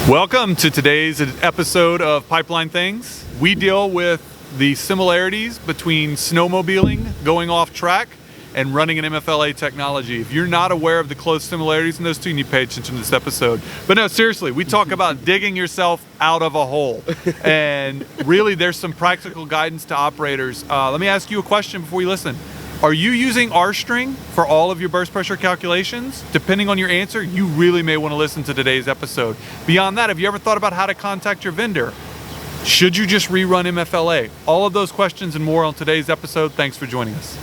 Welcome to today's episode of Pipeline Things. We deal with the similarities between snowmobiling, going off track, and running an MFL-A technology. If you're not aware of the close similarities in those two, you need to pay attention to this episode. But no, seriously, we talk about digging yourself out of a hole. And really, there's some practical guidance to operators. Let me ask you a question before you listen. Are you using RSTRENG for all of your burst pressure calculations? Depending on your answer, you really may want to listen to today's episode. Beyond that, have you ever thought about how to contact your vendor? Should you just rerun MFL-A? All of those questions and more on today's episode. Thanks for joining us.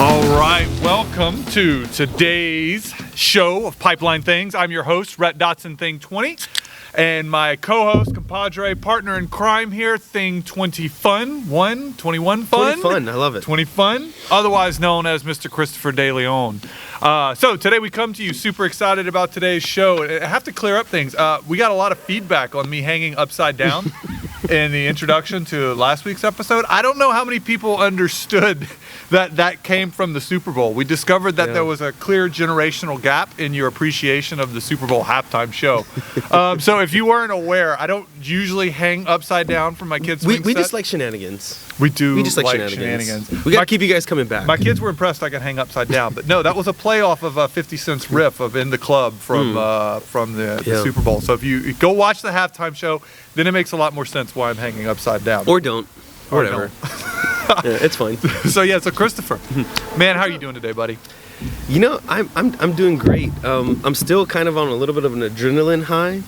All right, welcome to today's show of Pipeline Things. I'm your host, Rhett Thing 20, and my co-host, compadre, partner in crime here, Thing 20 Fun, 21 Fun. 20 Fun, I love it. 20 Fun, otherwise known as Mr. Christopher De Leon. So today we come to you super excited about today's show. I have to clear up things. We got a lot of feedback on me hanging upside down in the introduction to last week's episode. I don't know how many people understood that came from the Super Bowl. We discovered that there was a clear generational gap in your appreciation of the Super Bowl halftime show. So if you weren't aware, I don't usually hang upside down from my kids' swing We set. just like shenanigans. We do We just like shenanigans. We gotta keep you guys coming back. My kids were impressed I could hang upside down, but no, that was a play off of 50 Cent's riff of "In the Club" from the Super Bowl. So if you go watch the halftime show, then it makes a lot more sense why I'm hanging upside down. Or don't. Or Whatever. Yeah, it's fine. So Christopher, man, how are you doing today, buddy? You know, I'm doing great. I'm still kind of on a little bit of an adrenaline high.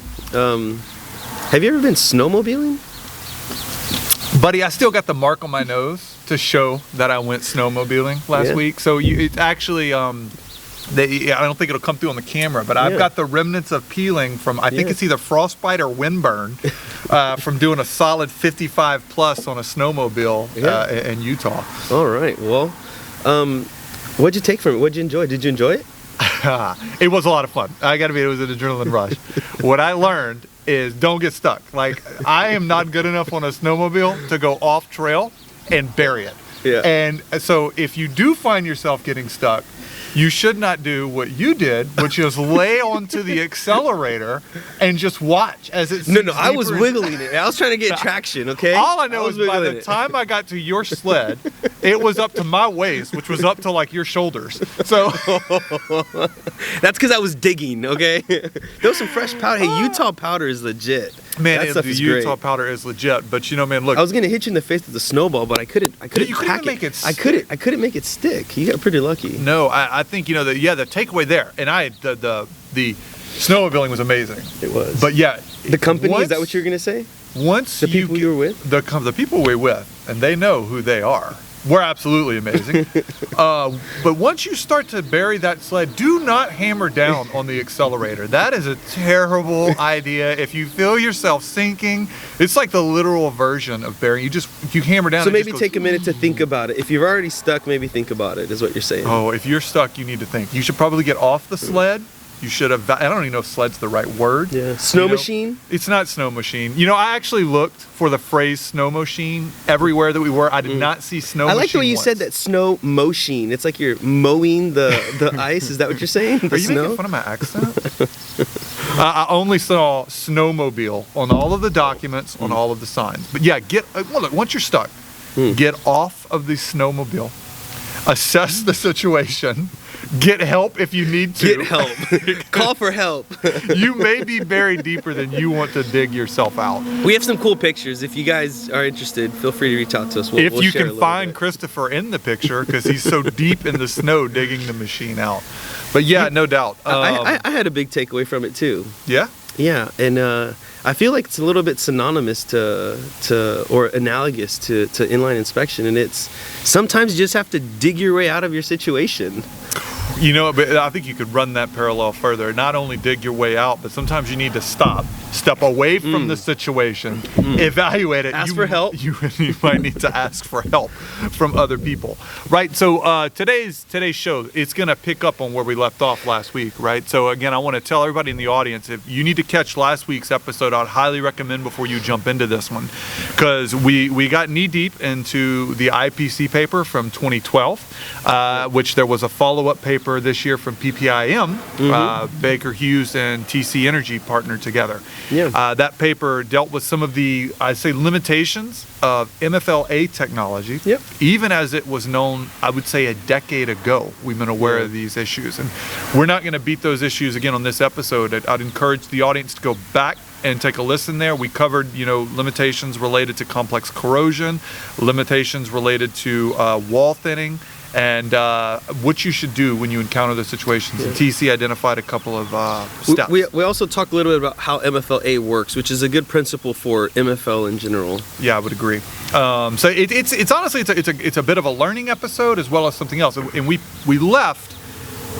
Have you ever been snowmobiling? Buddy, I still got the mark on my nose to show that I went snowmobiling last week. So it's actually, I don't think it'll come through on the camera, but I've got the remnants of peeling from, I think it's either frostbite or windburn from doing a solid 55 plus on a snowmobile in Utah. All right. Well, what'd you take from it? What'd you enjoy? Did you enjoy it? It was a lot of fun. I gotta be, it was an adrenaline rush. What I learned is don't get stuck. Like, I am not good enough on a snowmobile to go off trail and bury it. Yeah. And so if you do find yourself getting stuck, you should not do what you did, which is lay onto the accelerator and just watch as it sinks No, I was deeper wiggling it. I was trying to get traction, okay? All I know is by the time I got to your sled, it was up to my waist, which was up to like your shoulders. So that's because I was digging, okay? There was some fresh powder. Hey, Utah powder is legit. Man, the Utah powder is legit. But you know, man, look. I was gonna hit you in the face with a snowball, but I couldn't. You couldn't make it. I couldn't make it stick. You got pretty lucky. No, I think the takeaway there, and the snowmobiling was amazing. It was. But the company, is that what you're gonna say? Once the people you were with, the people we're with, and they know who they are. We're absolutely amazing. But once you start to bury that sled, do not hammer down on the accelerator. That is a terrible idea. If you feel yourself sinking, it's like the literal version of burying. You hammer down. So maybe take a minute to think about it. If you're already stuck, maybe think about it, is what you're saying. Oh, if you're stuck, you need to think. You should probably get off the sled. You should have, I don't even know if sled's the right word. Yeah. Snow machine? It's not snow machine. I actually looked for the phrase snow machine everywhere that we were. I did not see snow machine. I like the way you said that, snow motion. It's like you're mowing the ice. Is that what you're saying? Are you making fun of my accent? I only saw snowmobile on all of the documents, on all of the signs. But yeah, look, once you're stuck, get off of the snowmobile. Assess the situation. Get help if you need to. Get help. Call for help. You may be buried deeper than you want to dig yourself out. We have some cool pictures. If you guys are interested, feel free to reach out to us. If you can find Christopher in the picture, because he's so deep in the snow digging the machine out. But yeah, no doubt. I had a big takeaway from it too. Yeah? Yeah, and I feel like it's a little bit synonymous or analogous to inline inspection, and it's sometimes you just have to dig your way out of your situation. But I think you could run that parallel further. Not only dig your way out, but sometimes you need to stop step away from the situation, evaluate it. Ask for help. You might need to ask for help from other people, right? So today's show, it's going to pick up on where we left off last week, right? So again, I want to tell everybody in the audience, if you need to catch last week's episode, I'd highly recommend before you jump into this one, because we got knee deep into the IPC paper from 2012, which there was a follow-up paper this year from PPIM, Baker Hughes and TC Energy partnered together. Yeah. That paper dealt with some of the, I'd say, limitations of MFL-A technology. Yep. Even as it was known, I would say, a decade ago, we've been aware of these issues. And we're not going to beat those issues again on this episode. I'd encourage the audience to go back and take a listen there. We covered, limitations related to complex corrosion, limitations related to wall thinning, and what you should do when you encounter those situations. And TC identified a couple of steps. We also talked a little bit about how MFL-A works, which is a good principle for MFL in general. Yeah, I would agree. So it's honestly it's a bit of a learning episode as well as something else. And we left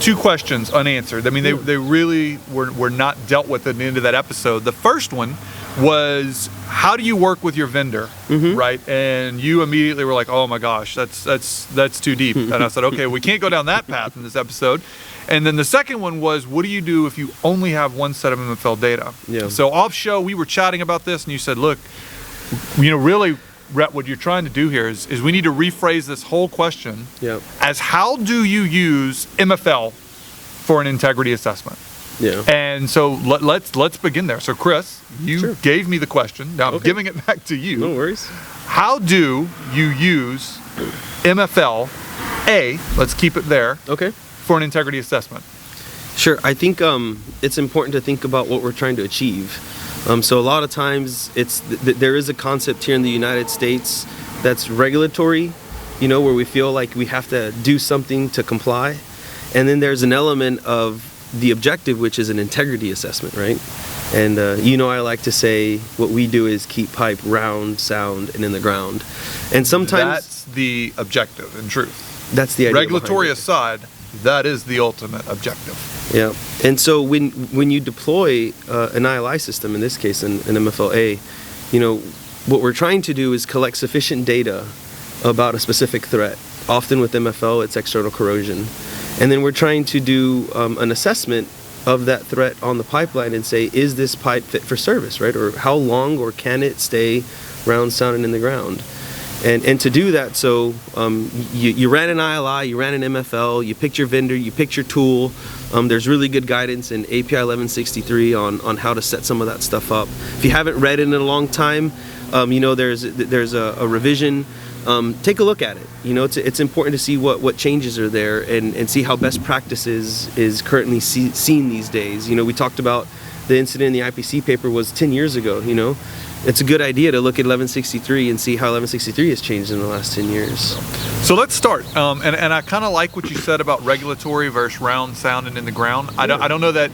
two questions unanswered. I mean, they really were not dealt with at the end of that episode. The first one was, how do you work with your vendor, right? And you immediately were like, oh my gosh, that's too deep. And I said, okay, we can't go down that path in this episode. And then the second one was, what do you do if you only have one set of MFL data? Yeah. So off show, we were chatting about this, and you said, look, really, Rhett, what you're trying to do here is we need to rephrase this whole question as, how do you use MFL for an integrity assessment? Yeah. And so let's begin there. So Chris, you gave me the question. Now I'm giving it back to you. No worries. How do you use MFL-A, let's keep it there, for an integrity assessment? Sure. I think it's important to think about what we're trying to achieve. So a lot of times there is a concept here in the United States that's regulatory, where we feel like we have to do something to comply. And then there's an element of the objective, which is an integrity assessment, right? And I like to say what we do is keep pipe round, sound, and in the ground. And sometimes that's the objective, in truth. That's the idea. Regulatory aside, that is the ultimate objective. Yeah. And so when you deploy an ILI system, in this case an MFL-A, what we're trying to do is collect sufficient data about a specific threat. Often with MFL, it's external corrosion. And then we're trying to do an assessment of that threat on the pipeline and say, is this pipe fit for service, right? Or how long, or can it stay round, sound, and in the ground? And to do that, so you ran an ILI, you ran an MFL, you picked your vendor, you picked your tool. There's really good guidance in API 1163 on how to set some of that stuff up. If you haven't read it in a long time, there's a revision. Take a look at it. It's important to see what changes are there and see how best practices is currently seen these days. We talked about the incident in the IPC paper was 10 years ago. It's a good idea to look at 1163 and see how 1163 has changed in the last 10 years. So let's start. And I kind of like what you said about regulatory versus round, sound, and in the ground. I don't know that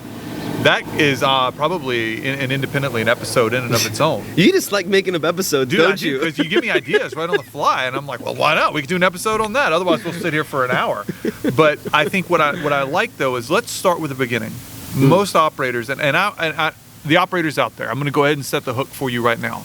is probably independently an episode in and of its own. You just like making up episodes, don't you? Because you give me ideas right on the fly, and I'm like, well, why not? We could do an episode on that. Otherwise, we'll sit here for an hour. But I think what I like, though, is let's start with the beginning. Most operators, and the operators out there, I'm going to go ahead and set the hook for you right now.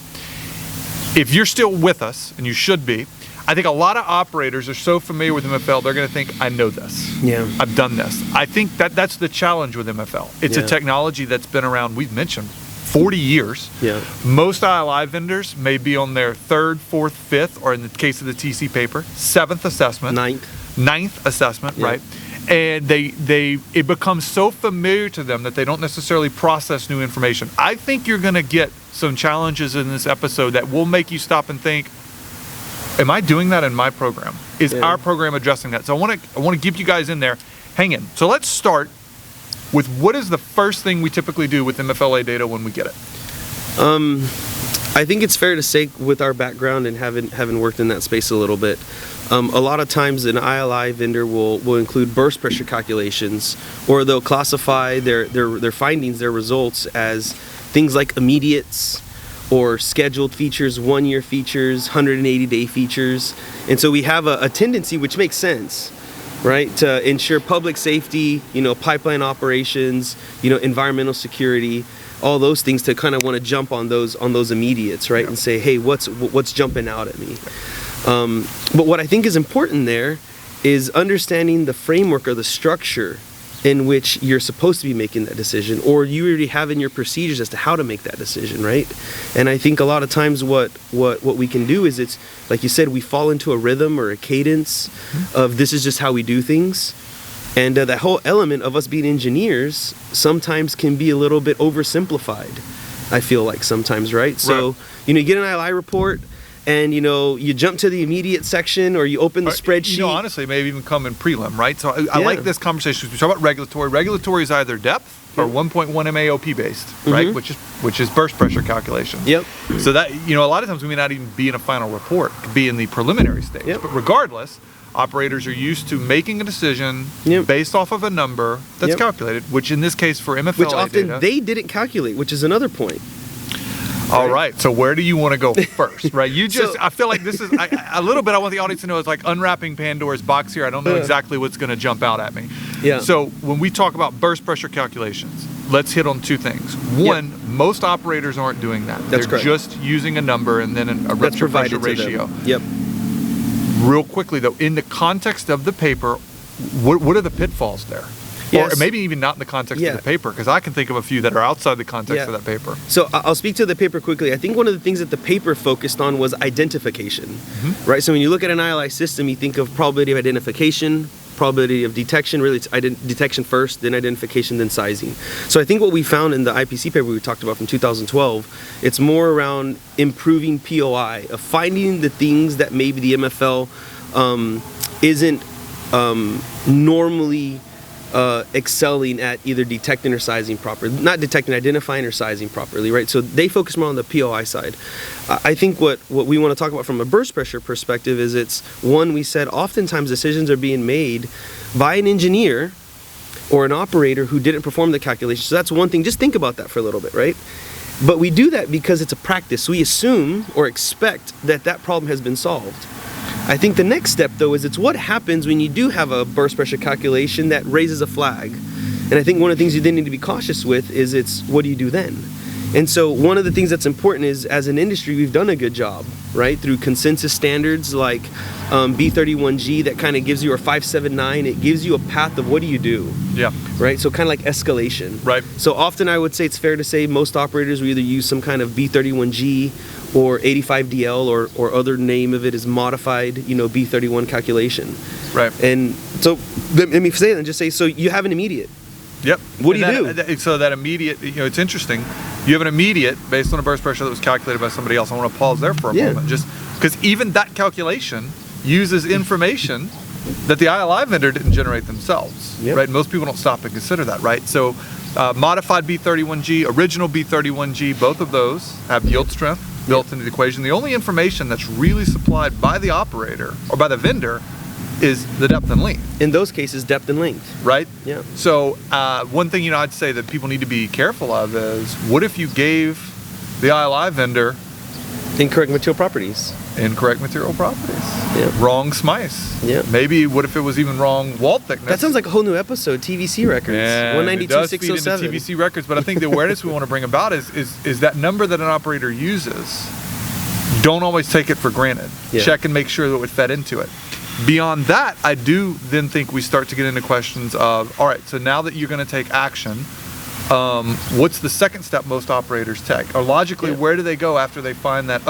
If you're still with us, and you should be, I think a lot of operators are so familiar with MFL, they're going to think, I know this. Yeah. I've done this. I think that's the challenge with MFL. It's a technology that's been around, we've mentioned, 40 years. Yeah. Most ILI vendors may be on their third, fourth, fifth, or in the case of the TC paper, seventh assessment. Ninth assessment, right? And it becomes so familiar to them that they don't necessarily process new information. I think you're going to get some challenges in this episode that will make you stop and think, am I doing that in my program? Is our program addressing that? So I want to give you guys in there. Hang in. So let's start with, what is the first thing we typically do with MFL-A data when we get it? I think it's fair to say, with our background and having worked in that space a little bit, a lot of times an ILI vendor will include burst pressure calculations, or they'll classify their findings, their results, as things like immediates or scheduled features, 1-year features, 180-day features. And so we have a tendency, which makes sense, right, to ensure public safety, pipeline operations, environmental security. all those things to kind of want to jump on those immediates, right? And say, hey, what's jumping out at me? But what I think is important there is understanding the framework or the structure in which you're supposed to be making that decision, or you already have in your procedures as to how to make that decision, right? And I think a lot of times what we can do is, it's like you said, we fall into a rhythm or a cadence of this is just how we do things. And that whole element of us being engineers sometimes can be a little bit oversimplified, I feel like sometimes, right? So, you get an ILI report, and you jump to the immediate section, or you open the spreadsheet. Honestly, maybe even come in prelim, right? So I like this conversation. We talk about regulatory. Regulatory is either depth or 1.1 MAOP based, right? Which is burst pressure calculation. Yep. So that a lot of times we may not even be in a final report. It could be in the preliminary stage. But regardless, operators are used to making a decision based off of a number that's calculated, which in this case for MFL-A which often data, they didn't calculate, which is another point. All right. So where do you want to go first, right? I feel like this is a little bit. I want the audience to know it's like unwrapping Pandora's box here. I don't know exactly what's going to jump out at me. Yeah. So when we talk about burst pressure calculations, let's hit on two things. One, most operators aren't doing that. That's They're correct. just using a number and then a rupture pressure ratio. Yep. Real quickly though, in the context of the paper, what are the pitfalls there? Or maybe even not in the context of the paper, because I can think of a few that are outside the context of that paper. So I'll speak to the paper quickly. I think one of the things that the paper focused on was identification, right? So when you look at an ILI system, you think of probability of identification, probability of detection. Really, it's detection first, then identification, then sizing. So I think what we found in the IPC paper we talked about from 2012, it's more around improving POI, of finding the things that maybe the MFL isn't normally excelling at either detecting or sizing properly. Not detecting, identifying or sizing properly, right? So they focus more on the POI side. I think what we want to talk about from a burst pressure perspective is we said oftentimes decisions are being made by an engineer or an operator who didn't perform the calculation. So that's one thing. Just think about that for a little bit, right? But we do that because it's a practice. So we assume or expect that problem has been solved. I think the next step, though, is it's what happens when you do have a burst pressure calculation that raises a flag. And I think one of the things you then need to be cautious with is what do you do then? And so one of the things that's important is, as an industry, we've done a good job, right? Through consensus standards like B31G that kind of gives you, or 579, it gives you a path of what do you do? Yeah. Right? So kind of like escalation. Right. So often I would say it's fair to say most operators will either use some kind of B31G or 85DL or other name of it is modified, B31 calculation. Right. And so let me say that and just say, so you have an immediate. Yep. What do you do? So that immediate, it's interesting. You have an immediate based on a burst pressure that was calculated by somebody else. I want to pause there for a moment, just because even that calculation uses information that the ILI vendor didn't generate themselves, right? Most people don't stop and consider that, right? So modified B31G, original B31G, both of those have yield strength built into the equation. The only information that's really supplied by the operator or by the vendor is the depth and length. In those cases, depth and length. Right? Yeah. So one thing, I'd say that people need to be careful of is, what if you gave the ILI vendor incorrect material properties? Incorrect material properties. Yeah. Wrong SMICE. Yeah. Maybe what if it was even wrong wall thickness? That sounds like a whole new episode, TVC records. Yeah, 192.607. TVC records, but I think the awareness we want to bring about is that number that an operator uses, don't always take it for granted. Yeah. Check and make sure that it fed into it. Beyond that, I do then think we start to get into questions of, all right, so now that you're going to take action, what's the second step most operators take? Or logically, where do they go after they find that,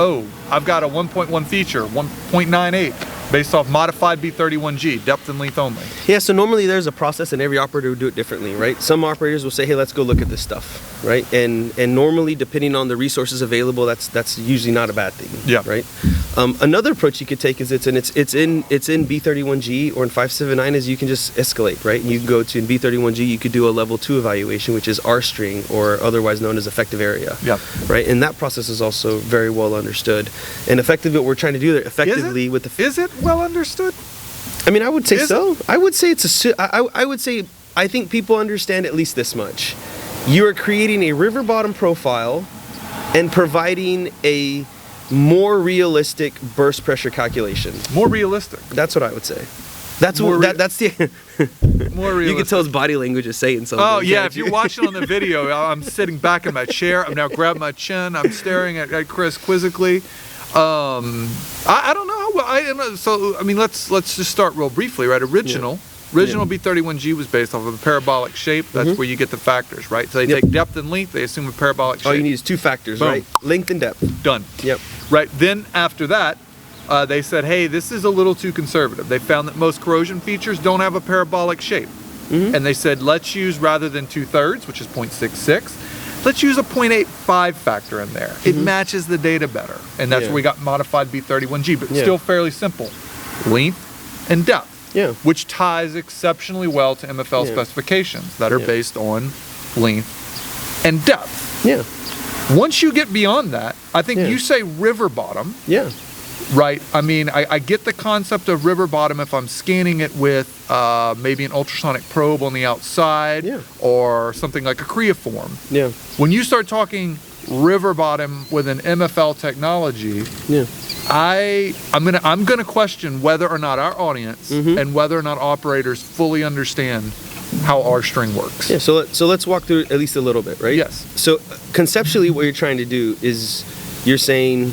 I've got a 1.1 feature, 1.98, based off modified B31G, depth and length only? Yeah, so normally there's a process and every operator will do it differently, right? Some operators will say, hey, let's go look at this stuff, right? And normally, depending on the resources available, that's usually not a bad thing, right? Another approach you could take is it's in B31G or in 579 is you can just escalate, right? You can go to, in B31G, you could do a level 2 evaluation, which is RSTRENG, or otherwise known as effective area, right? And that process is also very well understood. And effectively, what we're trying to do there, effectively with the... Is it well understood? I mean, I would say so. I would say I think people understand at least this much. You are creating a river bottom profile and providing a more realistic burst pressure calculation. More realistic. That's what I would say. That's that's the more realistic. You can tell his body language is saying something. Oh yeah, if you're watching on the video, I'm sitting back in my chair. I'm now grabbing my chin. I'm staring at Chris quizzically. I don't know how well. So I mean, let's just start real briefly, right? Original B31G was based off of a parabolic shape. That's where you get the factors, right? So they take depth and length. They assume a parabolic shape. All you need is 2 factors, Boom. right? Length and depth. Done. Yep. Right. Then after that, they said, hey, this is a little too conservative. They found that most corrosion features don't have a parabolic shape. And they said, let's use, rather than 2/3, which is 0.66, let's use a 0.85 factor in there. It matches the data better. And that's where we got modified B31G, but still fairly simple. Length and depth. Yeah. Which ties exceptionally well to MFL specifications that are based on length and depth. Yeah. Once you get beyond that, I think you say river bottom. Yeah. Right. I mean, I get the concept of river bottom if I'm scanning it with maybe an ultrasonic probe on the outside or something like a creoform. Yeah. When you start talking river bottom with an MFL technology, I'm gonna question whether or not our audience and whether or not operators fully understand how RSTRENG works. Yeah. So let's walk through at least a little bit, right? Yes. So conceptually, what you're trying to do is you're saying,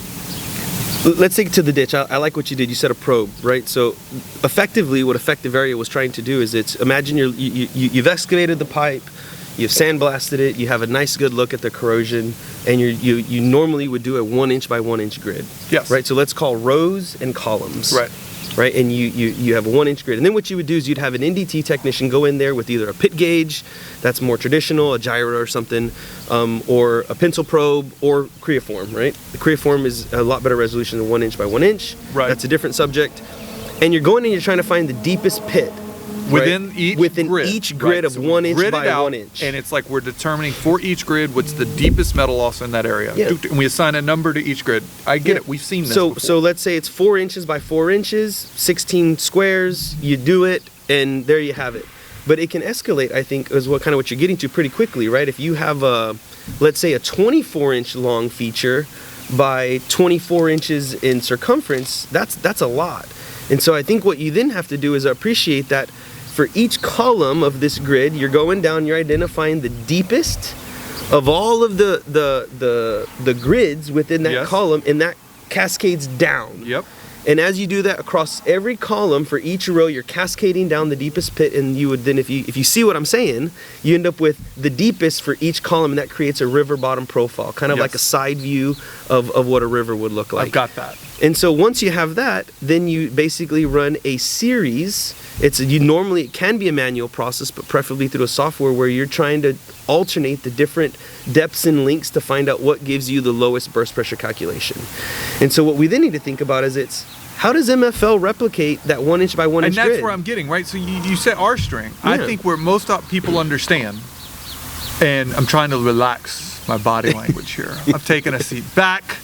let's take it to the ditch. I like what you did. You said a probe, right? So effectively, what Effective Area was trying to do is imagine you've excavated the pipe, you've sandblasted it, you have a nice good look at the corrosion, and you normally would do a 1 inch by 1 inch grid. Yes. Right. So let's call rows and columns. Right. Right, and you have a 1 inch grid, and then what you would do is you'd have an NDT technician go in there with either a pit gauge, that's more traditional, a gyro or something, or a pencil probe or creoform. Right, the creoform is a lot better resolution than 1 inch by 1 inch. Right, that's a different subject, and you're going and you're trying to find the deepest pit. Within each grid of 1 inch by 1 inch. And it's like we're determining for each grid what's the deepest metal loss in that area. Yeah. And we assign a number to each grid. I get it. We've seen this before. So let's say it's 4 inches by 4 inches, 16 squares. You do it, and there you have it. But it can escalate, I think, is what you're getting to pretty quickly, right? If you have let's say a 24 inch long feature by 24 inches in circumference, that's a lot. And so I think what you then have to do is appreciate that for each column of this grid, you're going down, you're identifying the deepest of all of the grids within that column, and that cascades down. Yep. And as you do that across every column for each row, you're cascading down the deepest pit, and you would then, if you see what I'm saying, you end up with the deepest for each column, and that creates a river bottom profile, kind of like a side view of what a river would look like. I've got that. And so once you have that, then you basically run a series. It can be a manual process, but preferably through a software where you're trying to alternate the different depths and lengths to find out what gives you the lowest burst pressure calculation. And so what we then need to think about is how does MFL replicate that 1 inch by 1 inch grid? And that's where I'm getting, right? So you said RSTRENG. I think where most people understand, and I'm trying to relax my body language here. I've taken a seat back.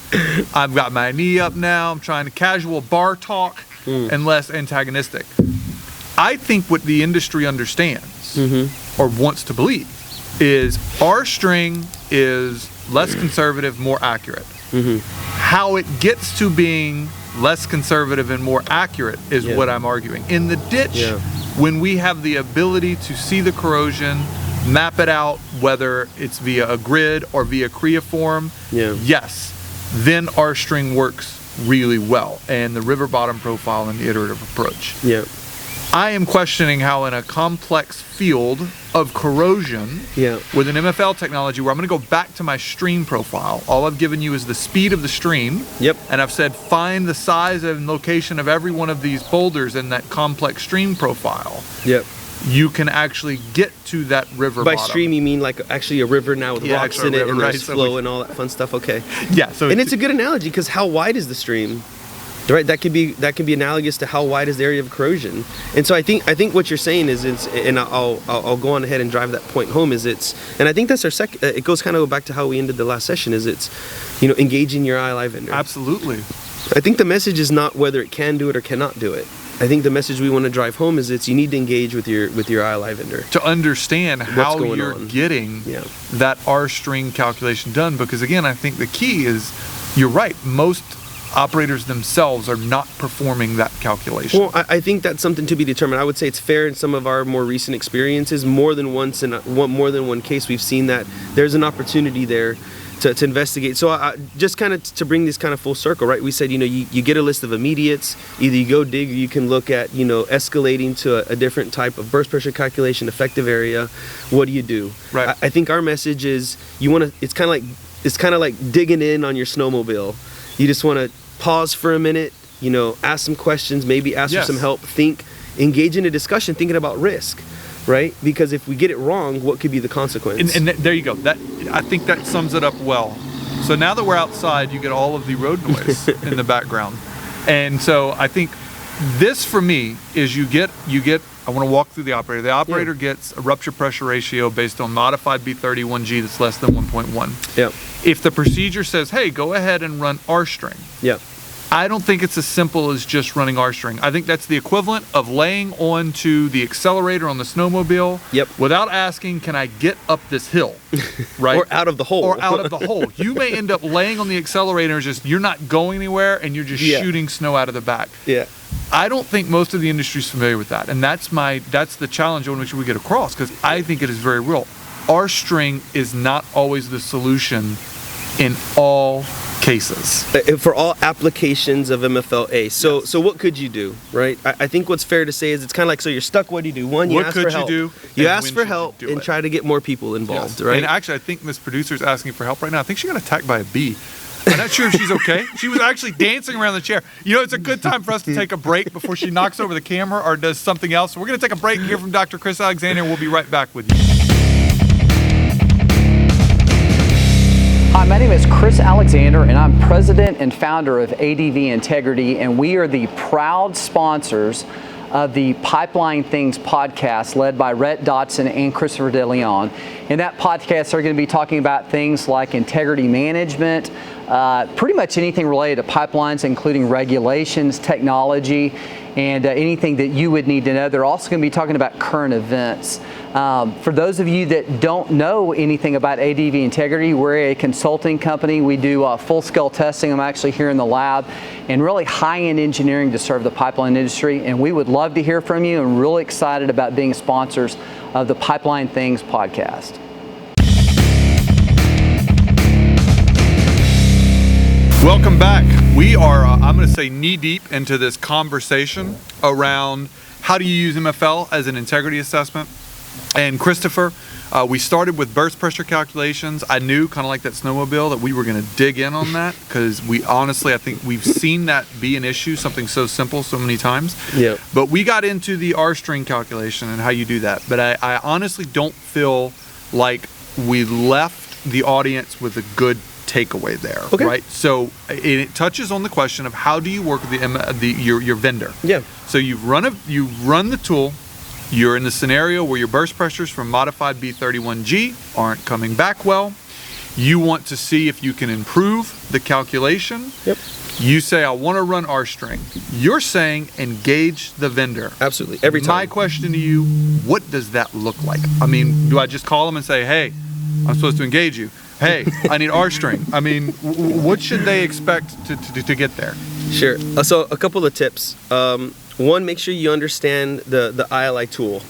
I've got my knee up now. I'm trying to casual bar talk and less antagonistic. I think what the industry understands or wants to believe is RSTRENG is less conservative, more accurate. How it gets to being less conservative and more accurate is what I'm arguing. In the ditch, when we have the ability to see the corrosion, map it out, whether it's via a grid or via creoform, yes, then RSTRENG works really well, and the river bottom profile and the iterative approach. I am questioning how in a complex field of corrosion with an MFL technology where I'm going to go back to my stream profile, all I've given you is the speed of the stream, and I've said find the size and location of every one of these boulders in that complex stream profile. You can actually get to that river bottom. By stream, you mean like actually a river now with rocks in it and there's flow and all that fun stuff? Okay. Yeah. So and it's a good analogy because how wide is the stream? Right, that could be analogous to how wide is the area of corrosion, and so I think what you're saying is and I'll go on ahead and drive that point home and I think that's our second. It goes kind of back to how we ended the last session engaging your ILI vendor. Absolutely. I think the message is not whether it can do it or cannot do it. I think the message we want to drive home is you need to engage with your ILI vendor to understand how you're getting that RSTRENG calculation done, because again I think the key is you're right, most operators themselves are not performing that calculation? Well, I think that's something to be determined. I would say it's fair in some of our more recent experiences. More than once in more than one case, we've seen that there's an opportunity there to investigate. So just kind of to bring this kind of full circle, right? We said, you get a list of immediates. Either you go dig, or you can look at, escalating to a different type of burst pressure calculation, effective area. What do you do? Right. I think our message is it's kind of like digging in on your snowmobile. You just want to pause for a minute, ask some questions, maybe ask for some help, engage in a discussion, thinking about risk. Right? Because if we get it wrong, what could be the consequence? And there you go. I think that sums it up well. So now that we're outside, you get all of the road noise in the background. And so I think this for me is you get I want to walk through the operator. The operator gets a rupture pressure ratio based on modified B31G that's less than 1.1. Yeah. If the procedure says, hey, go ahead and run RSTRENG. Yeah. I don't think it's as simple as just running RSTRENG. I think that's the equivalent of laying onto the accelerator on the snowmobile without asking, can I get up this hill, right? Or out of the hole. Or out of the hole. You may end up laying on the accelerator and you're not going anywhere and you're just shooting snow out of the back. Yeah. I don't think most of the industry is familiar with that. And that's the challenge I want to make sure we get across, because I think it is very real. RSTRENG is not always the solution in all cases. For all applications of MFL-A. So what could you do, right? I think what's fair to say is it's kind of like, so you're stuck, what do you do? One, you ask for help. You ask for help and try to get more people involved, right? And actually, I think Miss Producer's asking for help right now. I think she got attacked by a bee. I'm not sure if she's okay. She was actually dancing around the chair. It's a good time for us to take a break before she knocks over the camera or does something else. So we're going to take a break here from Dr. Chris Alexander, and we'll be right back with you. Hi, my name is Chris Alexander, and I'm president and founder of ADV Integrity, and we are the proud sponsors of the Pipeline Things podcast led by Rhett Dotson and Christopher DeLeon. In that podcast, they're going to be talking about things like integrity management, pretty much anything related to pipelines, including regulations, technology, and anything that you would need to know. They're also going to be talking about current events. For those of you that don't know anything about ADV Integrity, we're a consulting company. We do full-scale testing. I'm actually here in the lab, and really high-end engineering to serve the pipeline industry. And we would love to hear from you, and really excited about being sponsors of the Pipeline Things podcast. Welcome back. We are, I'm going to say, knee-deep into this conversation around how do you use MFL as an integrity assessment. And Christopher, we started with burst pressure calculations. I knew, kind of like that snowmobile, that we were going to dig in on that, because I think we've seen that be an issue, something so simple so many times. Yeah. But we got into the R-string calculation and how you do that. But I honestly don't feel like we left the audience with a good takeaway there, right? So it touches on the question of how do you work with your vendor. Yeah. So you run the tool. You're in the scenario where your burst pressures from modified B31G aren't coming back well. You want to see if you can improve the calculation. Yep. You say, I want to run RSTRENG. You're saying engage the vendor. Absolutely. Every time. My question to you, what does that look like? I mean, do I just call them and say, hey, I'm supposed to engage you? Hey, I need RSTRENG. I mean, what should they expect to get there? Sure. So a couple of tips. One, make sure you understand the ILI tool,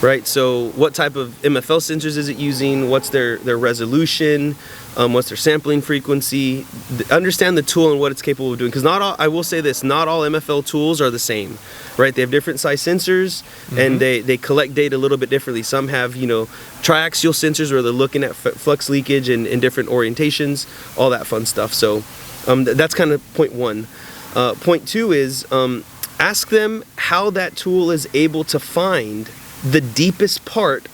right? So what type of MFL sensors is it using? What's their resolution? What's their sampling frequency? Understand the tool and what it's capable of doing. Because I will say this, not all MFL tools are the same, right? They have different size sensors, and they collect data a little bit differently. Some have, triaxial sensors where they're looking at flux leakage and different orientations, all that fun stuff. So that's kind of point one. Point two is ask them how that tool is able to find the deepest part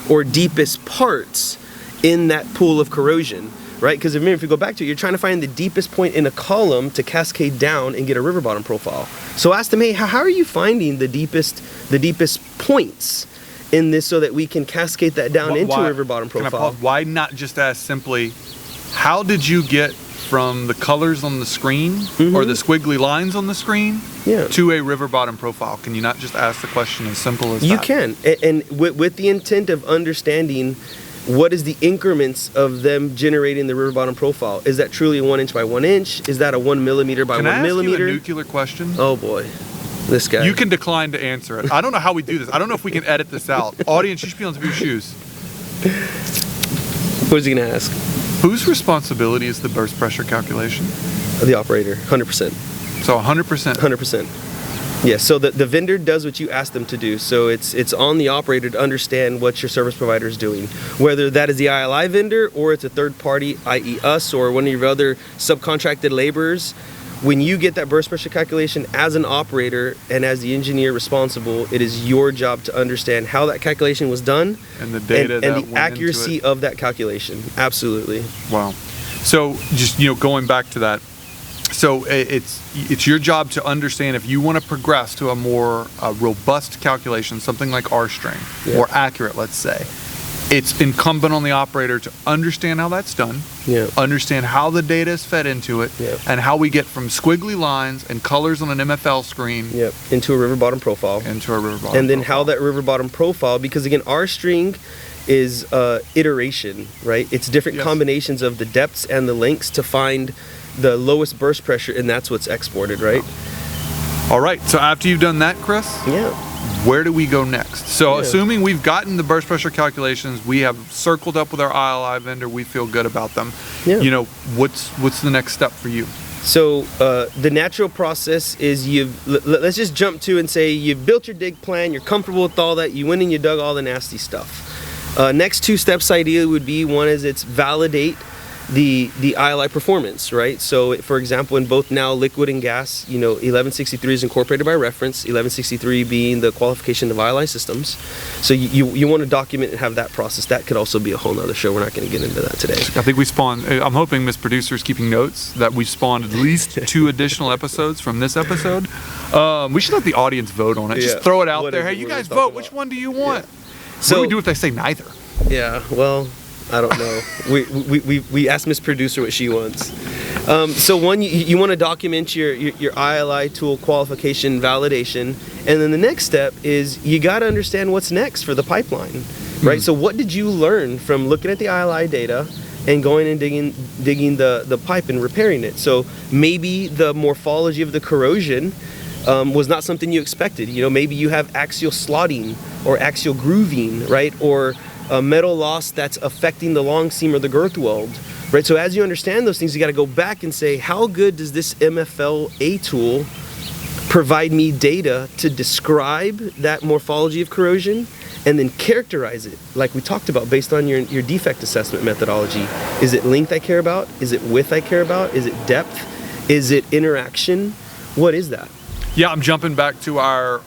or deepest parts in that pool of corrosion, right? Because if you go back to it, you're trying to find the deepest point in a column to cascade down and get a river bottom profile. So ask them, hey, how are you finding the deepest points in this so that we can cascade that down into a river bottom profile? Can I pause? Why not just ask simply, how did you get from the colors on the screen or the squiggly lines on the screen to a river bottom profile? Can you not just ask the question as simple as that? You can, and with the intent of understanding what is the increments of them generating the river bottom profile? Is that truly a 1 inch by 1 inch? Is that a 1 millimeter by 1 millimeter? Can I ask you a nuclear question? Oh boy, this guy. You can decline to answer it. I don't know how we do this. I don't know if we can edit this out. Audience, you should be on top of your shoes. What is he gonna ask? Whose responsibility is the burst pressure calculation? The operator, 100%. So 100%. 100%. Yeah, so the vendor does what you ask them to do. So it's on the operator to understand what your service provider is doing. Whether that is the ILI vendor or it's a third party, i.e. us or one of your other subcontracted laborers, when you get that burst pressure calculation as an operator and as the engineer responsible, it is your job to understand how that calculation was done and the data and the accuracy of that calculation. Absolutely. Wow. So just, going back to that, so it's your job to understand if you want to progress to a more robust calculation, something like RSTRENG, or accurate, let's say. It's incumbent on the operator to understand how that's done, understand how the data is fed into it, and how we get from squiggly lines and colors on an MFL screen into a river bottom profile. And then how that river bottom profile, because again, RSTRENG is iteration, right? It's different combinations of the depths and the lengths to find the lowest burst pressure, and that's what's exported, right? All right, so after you've done that, Chris, where do we go next? So assuming we've gotten the burst pressure calculations, we have circled up with our ILI vendor, we feel good about them. What's the next step for you? So the natural process is let's just jump to and say you've built your dig plan, you're comfortable with all that, you went and you dug all the nasty stuff. Next two steps ideally would be, one is it's validate the ILI performance, right? So for example, in both now liquid and gas, 1163 is incorporated by reference, 1163 being the qualification of ILI systems. So you want to document and have that process. That could also be a whole nother show. We're not going to get into that today. I think I'm hoping Miss Producer is keeping notes that we spawned at least 2 additional episodes from this episode. We should let the audience vote on it. Just throw it out there. Hey, you guys vote. Which one do you want? So, what do we do if they say neither? Yeah, well, I don't know. We asked Miss Producer what she wants. So one, you want to document your ILI tool qualification validation, and then the next step is you got to understand what's next for the pipeline, right? So what did you learn from looking at the ILI data and going and digging the pipe and repairing it? So maybe the morphology of the corrosion was not something you expected. Maybe you have axial slotting or axial grooving, right? Or a metal loss that's affecting the long seam or the girth weld, right? So as you understand those things, you got to go back and say, how good does this MFL-A tool provide me data to describe that morphology of corrosion and then characterize it, like we talked about, based on your defect assessment methodology. Is it length I care about? Is it width I care about? Is it depth? Is it interaction? What is that? Yeah, I'm jumping back to our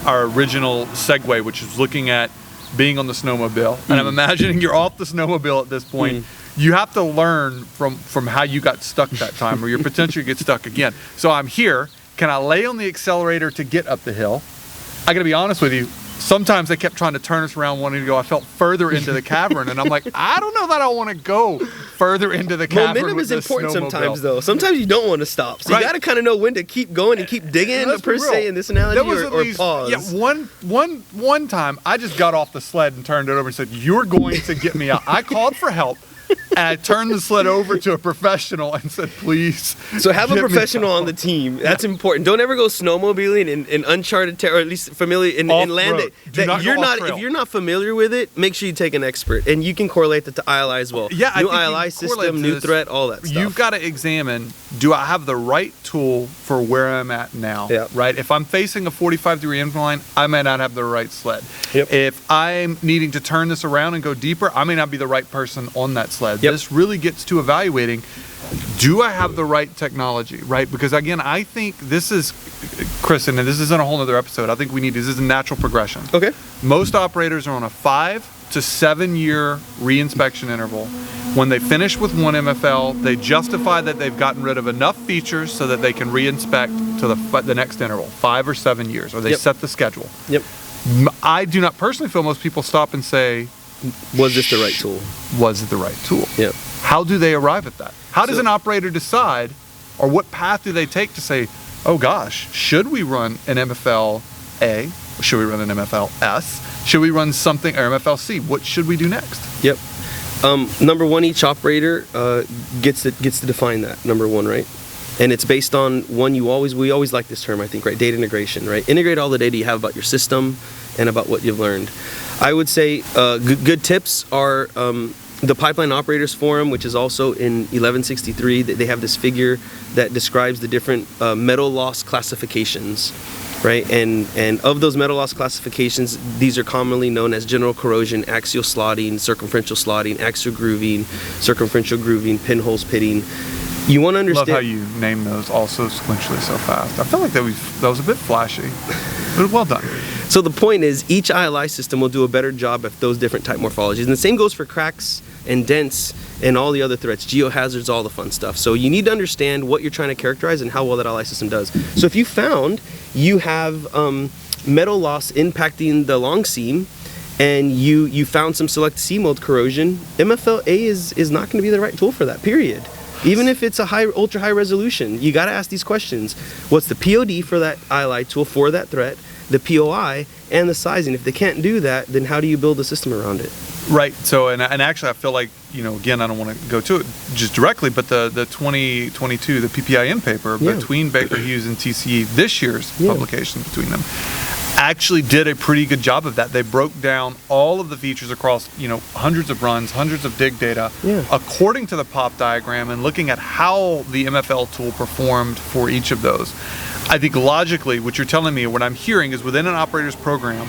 original segue, which is looking at being on the snowmobile, and I'm imagining you're off the snowmobile at this point. You have to learn from how you got stuck that time, or you're potentially get stuck again. So I'm here. Can I lay on the accelerator to get up the hill? I gotta be honest with you. Sometimes they kept trying to turn us around, wanting to go. I felt further into the cavern, and I'm like, I don't know that I want to go further into the cavern. Momentum is important sometimes, though. Sometimes you don't want to stop, so you got to kind of know when to keep going and keep digging, per se, in this analogy, or pause. Yeah, one time I just got off the sled and turned it over and said, "You're going to get me out." I called for help. And I turned the sled over to a professional and said, please. So have a professional on the team. That's important. Don't ever go snowmobiling in uncharted territory, or at least familiar in land that you're not. If you're not familiar with it, make sure you take an expert, and you can correlate that to ILI as well. Yeah, new ILI system, new threat, all that stuff. You've got to examine: do I have the right tool for where I'm at now? Right. If I'm facing a 45-degree incline, I may not have the right sled. If I'm needing to turn this around and go deeper, I may not be the right person on that sled. This really gets to evaluating, do I have the right technology, right? Because again, I think this is, Chris, and this isn't a whole other episode, I think this is a natural progression. Okay. Most operators are on a 5 to 7 year re-inspection interval. When they finish with one MFL, they justify that they've gotten rid of enough features so that they can re-inspect to the next interval, 5 or 7 years, or they set the schedule. I do not personally feel most people stop and say, was this the right tool? Was it the right tool? Yeah. How do they arrive at that? How does an operator decide, or what path do they take to say, oh gosh, should we run an MFL-A Should we run an MFL-S? Should we run something, or MFL-C? What should we do next? Yep. Number one, each operator gets to define that, number one, right? And it's based on one, we always like this term, I think, right? Data integration, right? Integrate all the data you have about your system and about what you've learned. I would say good tips are the Pipeline Operators Forum, which is also in 1163. They have this figure that describes the different metal loss classifications, right? And of those metal loss classifications, these are commonly known as general corrosion, axial slotting, circumferential slotting, axial grooving, circumferential grooving, pinholes pitting. You want to understand. Love how you name those also sequentially so fast. I felt like that was a bit flashy, but well done. So the point is, each ILI system will do a better job at those different type morphologies. And the same goes for cracks and dents and all the other threats, geohazards, all the fun stuff. So you need to understand what you're trying to characterize and how well that ILI system does. So if you found you have metal loss impacting the long seam, and you found some select C mold corrosion, MFL-A is not going to be the right tool for that, period. Even if it's a ultra high resolution, you got to ask these questions. What's the POD for that ILI tool for that threat, the POI, and the sizing? If they can't do that, then how do you build a system around it? Right. So, and actually, I feel like, again, I don't want to go to it just directly, but the 2022, the PPIN paper between Baker Hughes and TCE, this year's publication between them, actually did a pretty good job of that. They broke down all of the features across, hundreds of runs, hundreds of dig data, according to the POP diagram, and looking at how the MFL tool performed for each of those. I think logically, what you're telling me, what I'm hearing is within an operator's program,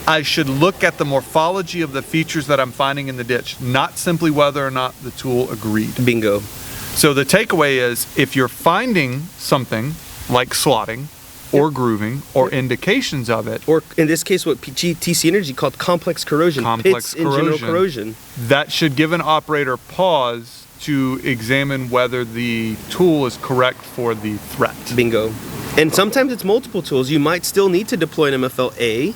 I should look at the morphology of the features that I'm finding in the ditch, not simply whether or not the tool agreed. Bingo. So the takeaway is, if you're finding something like slotting, or grooving, or indications of it. Or in this case, what TC Energy called complex corrosion. Complex pits corrosion. In general corrosion. That should give an operator pause to examine whether the tool is correct for the threat. Bingo. And sometimes it's multiple tools. You might still need to deploy an MFL-A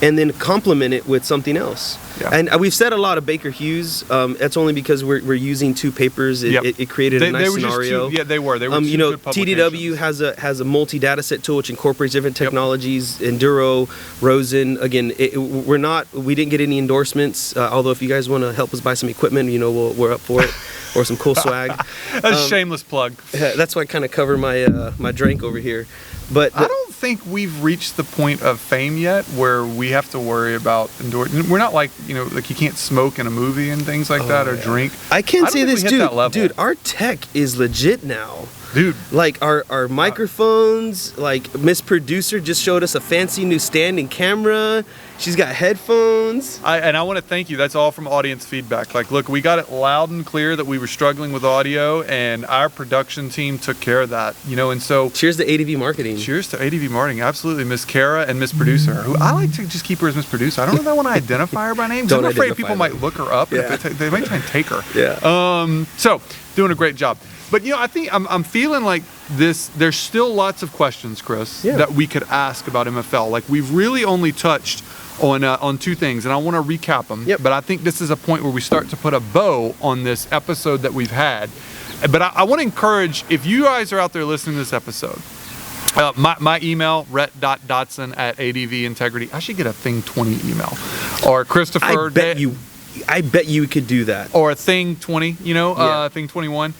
and then complement it with something else. Yeah. And we've said a lot of Baker Hughes. That's only because we're using two papers. It created a nice scenario. They were two good TDW has a multi-data set tool which incorporates different technologies. Enduro, Rosen. Again, we didn't get any endorsements. Although if you guys want to help us buy some equipment, we're up for it. Or some cool swag. That's a shameless plug. That's why I kind of cover my drink over here. But I don't think we've reached the point of fame yet where we have to worry about endorsement. We're not like you can't smoke in a movie and things like that or drink. I can't say this, dude. Our tech is legit now. Dude, like our microphones, like Miss Producer just showed us a fancy new stand and camera. She's got headphones. I want to thank you. That's all from audience feedback. Like, look, we got it loud and clear that we were struggling with audio, and our production team took care of that. And so cheers to ADV Marketing. Cheers to ADV Marketing. Absolutely, Miss Kara and Miss Producer, who I like to just keep her as Miss Producer. I don't know if I want to identify her by name. I'm afraid people might look her up. Yeah. They might try and take her. Yeah. So doing a great job. But I think I'm feeling like this. There's still lots of questions, Chris, that we could ask about MFL. Like, we've really only touched on two things, and I want to recap them. But I think this is a point where we start to put a bow on this episode that we've had. But I want to encourage, if you guys are out there listening to this episode, my email, rhett.dotson@ADV Integrity. I should get a Thing 20 email, or Christopher. I bet you could do that. Or a Thing 20. Thing 21.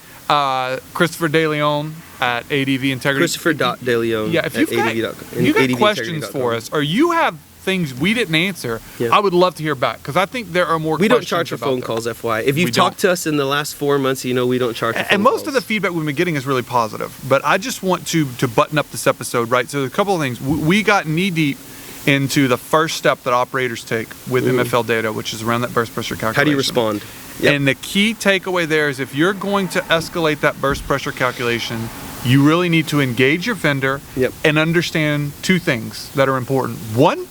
Christopher DeLeon at ADV Integrity. Christopher.DeLeon. Yeah, if you've got questions for us, or you have things we didn't answer, I would love to hear back, because I think there are more questions. We don't charge for phone calls, FYI. If you've talked to us in the last 4 months, we don't charge for phone calls. And most of the feedback we've been getting is really positive. But I just want to button up this episode, right? So a couple of things. We got knee deep into the first step that operators take with MFL data, which is around that burst pressure calculation. How do you respond? And the key takeaway there is, if you're going to escalate that burst pressure calculation, you really need to engage your vendor and understand two things that are important. One,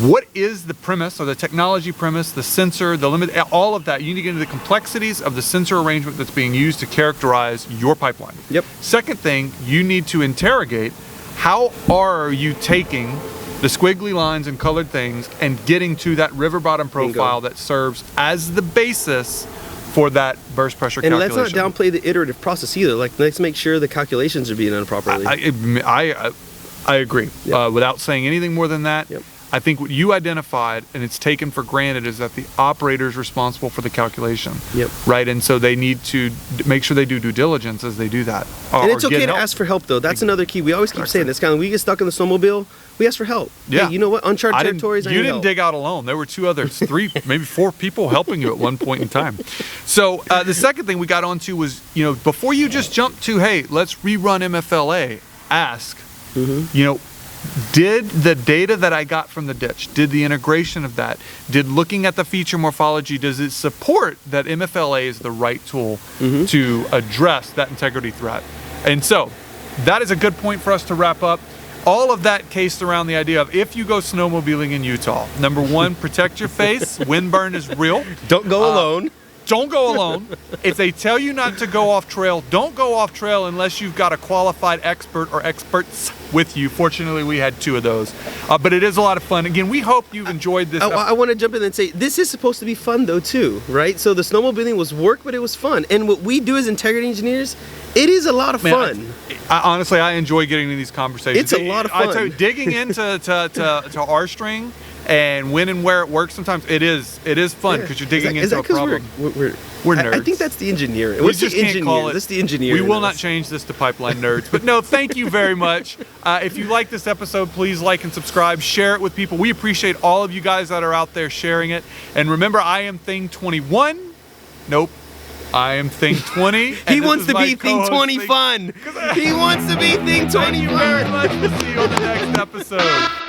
what is the premise, or the technology premise, the sensor, the limit, all of that. You need to get into the complexities of the sensor arrangement that's being used to characterize your pipeline. Second thing, you need to interrogate, how are you taking the squiggly lines and colored things and getting to that river bottom profile that serves as the basis for that burst pressure calculation. And let's not downplay the iterative process either. Like, let's make sure the calculations are being done properly. I agree. Yep. Without saying anything more than that, Yep. I think what you identified, and it's taken for granted, is that the operator is responsible for the calculation. Yep. Right, and so they need to make sure they do due diligence as they do that. And it's okay to ask for help, though. That's another key. We always keep saying this. Kind of, we get stuck in the snowmobile, we ask for help. Yeah. Hey, you know what? Uncharted territories. You didn't dig out alone. There were 2 others, 3, maybe 4 people helping you at one point in time. So the second thing we got onto was, before you just jump to, hey, let's rerun MFL-A, ask, did the data that I got from the ditch, did the integration of that, did looking at the feature morphology, does it support that MFL-A is the right tool to address that integrity threat? And so that is a good point for us to wrap up. All of that cased around the idea of, if you go snowmobiling in Utah, number 1, protect your face. Windburn is real. Don't go alone. Don't go alone. If they tell you not to go off trail, don't go off trail unless you've got a qualified expert or experts with you. Fortunately, we had 2 of those. But it is a lot of fun. Again, we hope you've enjoyed this. I want to jump in and say, this is supposed to be fun, though, too, right? So the snowmobiling was work, but it was fun. And what we do as integrity engineers, it is a lot of fun. Honestly, I enjoy getting into these conversations. It's a lot of fun. I tell you, digging into to RSTRENG and when and where it works, sometimes it is fun because you're digging into a problem. We're nerds. I think that's the engineer. We just can't call it. That's the engineer. We will not change this to pipeline nerds. But no, thank you very much. If you like this episode, please like and subscribe. Share it with people. We appreciate all of you guys that are out there sharing it. And remember, I am Thing 21. Nope. I am Thing 20. He wants to be Thing 20 fun. He wants to be Thing 20 fun. Thank you very much. We'll see you on the next episode.